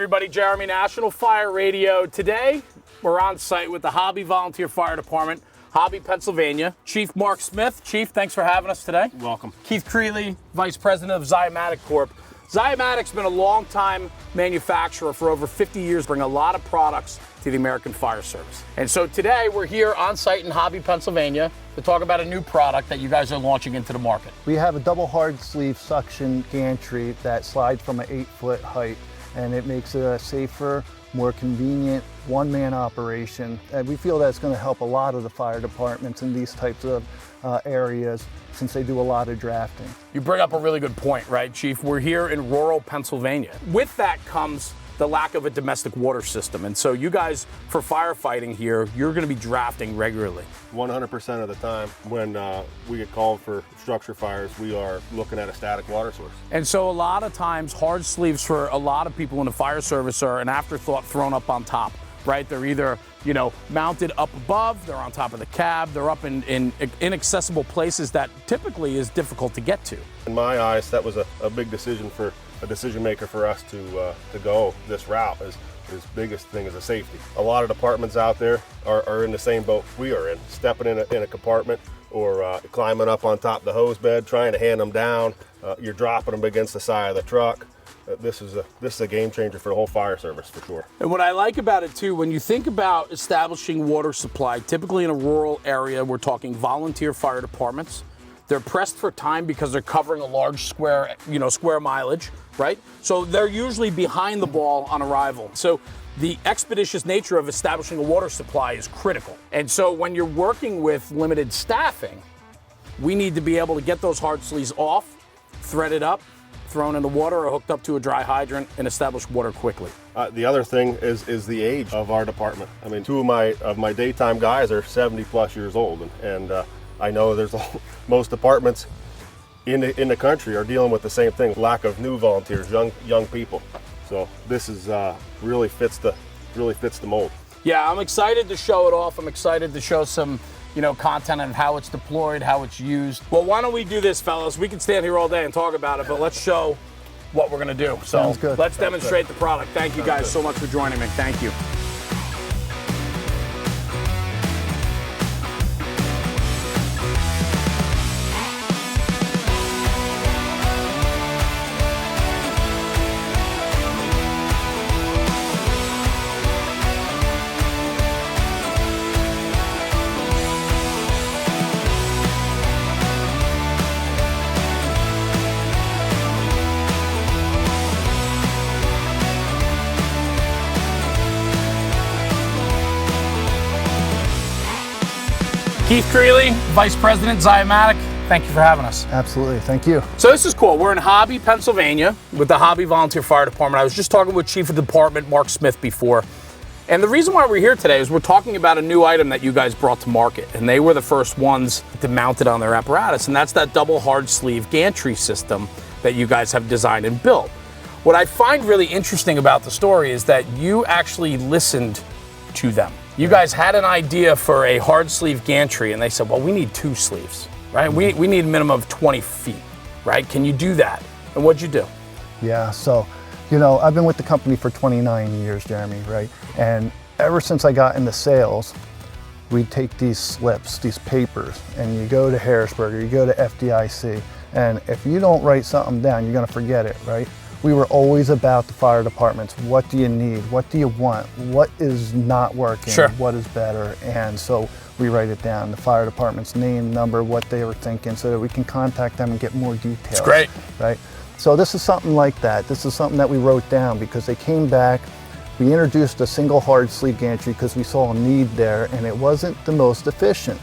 everybody, Jeremy, National Fire Radio. Today, we're on site with the Hobbie Volunteer Fire Department, Hobbie, Pennsylvania. Chief Mark Smith. Chief, thanks for having us today. Welcome. Keith Creeley, Vice President of Ziamatic Corp. Ziamatic's been a long-time manufacturer for over 50 years, bring a lot of products to the American Fire Service. And so today, we're here on site in Hobbie, Pennsylvania, to talk about a new product that you guys are launching into the market. We have a double hard sleeve suction gantry that slides from an 8-foot height, and it makes it a safer, more convenient one-man operation. And we feel that's going to help a lot of the fire departments in these types of areas, since they do a lot of drafting. You bring up a really good point, right, Chief? We're here in rural Pennsylvania. With that comes the lack of a domestic water system. And so you guys, for firefighting here, you're going to be drafting regularly. 100% of the time when we get called for structure fires, we are looking at a static water source. And so a lot of times, hard sleeves for a lot of people in the fire service are an afterthought thrown up on top, right? They're either, you know, mounted up above, they're on top of the cab, they're up in inaccessible places that typically is difficult to get to. In my eyes, that was a big decision for a decision maker for us to go this route. His biggest thing is a safety. A lot of departments out there are in the same boat we are in, stepping in a compartment or climbing up on top of the hose bed, trying to hand them down. You're dropping them against the side of the truck. This is a game changer for the whole fire service, for sure. And what I like about it too, when you think about establishing water supply, typically in a rural area, we're talking volunteer fire departments. They're pressed for time because they're covering a large square mileage, right? So they're usually behind the ball on arrival. So the expeditious nature of establishing a water supply is critical. And so when you're working with limited staffing, we need to be able to get those hard sleeves off, threaded up, thrown in the water or hooked up to a dry hydrant and establish water quickly. The other thing is the age of our department. I mean, two of my daytime guys are 70 plus years old, and I know there's most departments in the country are dealing with the same thing, lack of new volunteers, young people. So this is really fits the mold. Yeah, I'm excited to show it off. I'm excited to show some content on how it's deployed, how it's used. Well, why don't we do this, fellas? We can stand here all day and talk about it, but let's show what we're gonna do. So let's demonstrate the product. Thank you guys so much for joining me. Thank you. Keith Creeley, Vice President, Ziamatic, thank you for having us. Absolutely, thank you. So this is cool. We're in Hobbie, Pennsylvania with the Hobbie Volunteer Fire Department. I was just talking with Chief of Department Mark Smith before. And the reason why we're here today is we're talking about a new item that you guys brought to market. And they were the first ones to mount it on their apparatus. And that's that double hard sleeve gantry system that you guys have designed and built. What I find really interesting about the story is that you actually listened to them. You guys had an idea for a hard sleeve gantry and they said, well, we need 2 sleeves, right? We need a minimum of 20 feet, right? Can you do that? And what'd you do? Yeah, so, I've been with the company for 29 years, Jeremy, right? And ever since I got into sales, we take these slips, these papers, and you go to Harrisburg or you go to FDIC, and if you don't write something down, you're gonna forget it, right? We were always about the fire departments. What do you need? What do you want? What is not working? Sure. What is better? And so we write it down, the fire department's name, number, what they were thinking, so that we can contact them and get more details. It's great. Right? So this is something like that. This is something that we wrote down because they came back. We introduced a single hard sleeve gantry because we saw a need there and it wasn't the most efficient.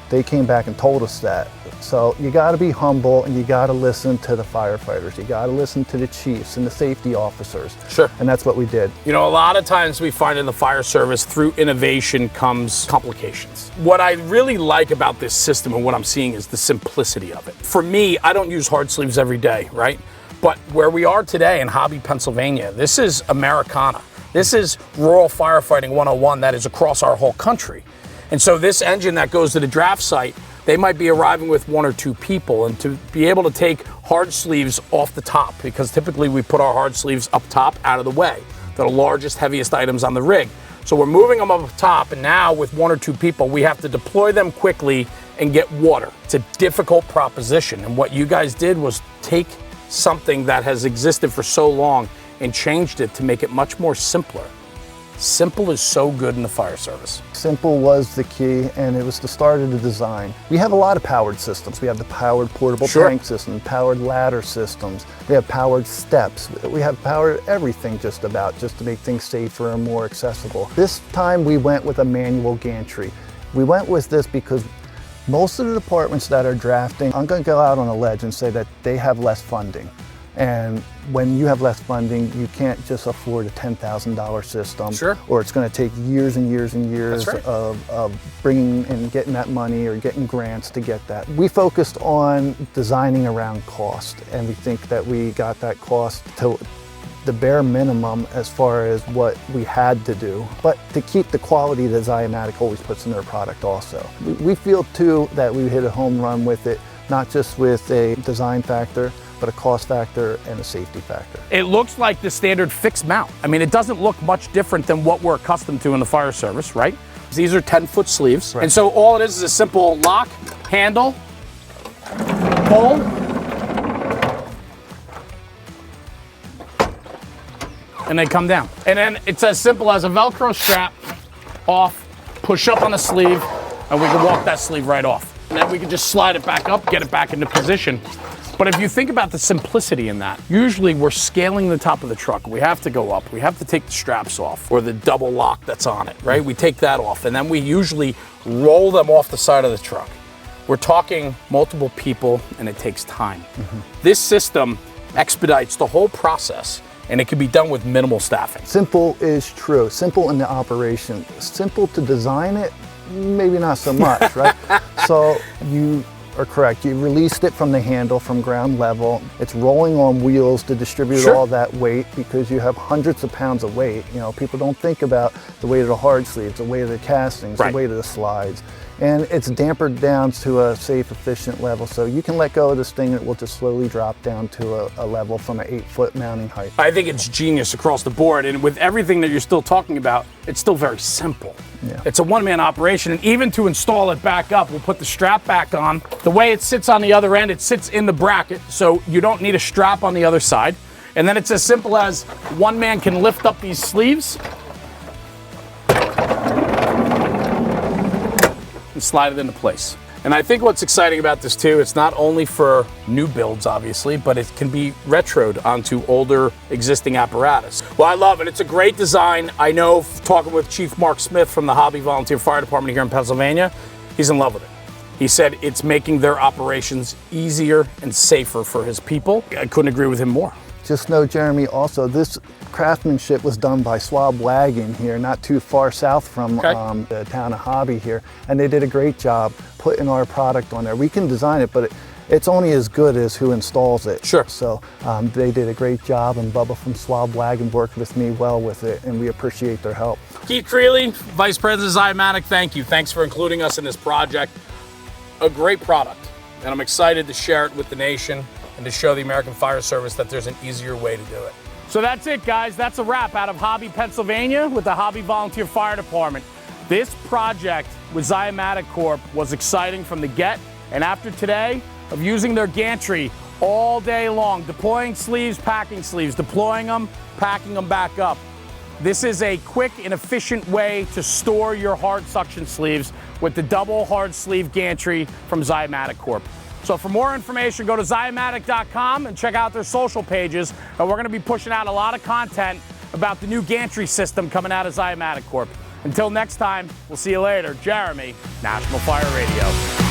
They came back and told us that. So you gotta be humble and you gotta listen to the firefighters. You gotta listen to the chiefs and the safety officers. Sure. And that's what we did. A lot of times we find in the fire service, through innovation comes complications. What I really like about this system and what I'm seeing is the simplicity of it. For me, I don't use hard sleeves every day, right? But where we are today in Hobbie, Pennsylvania, this is Americana. This is rural firefighting 101 that is across our whole country. And so this engine that goes to the draft site, they might be arriving with 1 or 2 people, and to be able to take hard sleeves off the top, because typically we put our hard sleeves up top out of the way. They're the largest, heaviest items on the rig. So we're moving them up top, and now with 1 or 2 people, we have to deploy them quickly and get water. It's a difficult proposition, and what you guys did was take something that has existed for so long and changed it to make it much more simpler. Simple is so good in the fire service. Simple was the key, and it was the start of the design. We have a lot of powered systems. We have the powered portable tank system, powered ladder systems. We have powered steps. We have powered everything just about, just to make things safer and more accessible. This time we went with a manual gantry. We went with this because most of the departments that are drafting, I'm going to go out on a ledge and say that they have less funding. And when you have less funding, you can't just afford a $10,000 system, or it's going to take years and years and years of bringing and getting that money or getting grants to get that. We focused on designing around cost, and we think that we got that cost to the bare minimum as far as what we had to do, but to keep the quality that Ziamatic always puts in their product also. We feel too that we hit a home run with it, not just with a design factor, but a cost factor and a safety factor. It looks like the standard fixed mount. I mean, it doesn't look much different than what we're accustomed to in the fire service, right? These are 10-foot sleeves. And so all it is a simple lock, handle, pull, and they come down. And then it's as simple as a Velcro strap off, push up on the sleeve, and we can walk that sleeve right off. And then we can just slide it back up, get it back into position. But if you think about the simplicity in that, usually we're scaling the top of the truck. We have to go up. We have to take the straps off, or the double lock that's on it, right? We take that off, and then we usually roll them off the side of the truck. We're talking multiple people, and it takes time. This system expedites the whole process, and it can be done with minimal staffing. Simple is true. Simple in the operation. Simple to design it, maybe not so much, right? So you are correct. You released it from the handle from ground level. It's rolling on wheels to distribute all that weight, because you have hundreds of pounds of weight. You know, people don't think about the weight of the hard sleeves, the weight of the castings, the weight of the slides. And it's dampered down to a safe, efficient level. So you can let go of this thing and it will just slowly drop down to a level from an 8-foot mounting height. I think it's genius across the board. And with everything that you're still talking about, it's still very simple. It's a one-man operation. And even to install it back up, we'll put the strap back on. The way it sits on the other end, it sits in the bracket, so you don't need a strap on the other side. And then it's as simple as one man can lift up these sleeves and slide it into place. And I think what's exciting about this too, it's not only for new builds, obviously, but it can be retroed onto older existing apparatus. Well, I love it. It's a great design. I know, talking with Chief Mark Smith from the Hobbie Volunteer Fire Department here in Pennsylvania, he's in love with it. He said it's making their operations easier and safer for his people. I couldn't agree with him more. Just know, Jeremy, also this craftsmanship was done by Swab Wagon here, not too far south from the town of Hobbie here, and they did a great job putting our product on there. We can design it, but it's only as good as who installs it. So they did a great job, and Bubba from Swab Wagon worked with me well with it, and we appreciate their help. Keith Creeley, Vice President of Ziamatic, thank you. Thanks for including us in this project. A great product, and I'm excited to share it with the nation and to show the American Fire Service that there's an easier way to do it. So that's it, guys. That's a wrap out of Hobbie, Pennsylvania with the Hobbie Volunteer Fire Department. This project with Ziamatic Corp was exciting from the get, and after today of using their gantry all day long, deploying sleeves, packing sleeves, deploying them, packing them back up. This is a quick and efficient way to store your hard suction sleeves with the Double Hard Sleeve Gantry from Ziamatic Corp. So for more information, go to Ziamatic.com and check out their social pages. And we're going to be pushing out a lot of content about the new gantry system coming out of Ziamatic Corp. Until next time, we'll see you later. Jeremy, National Fire Radio.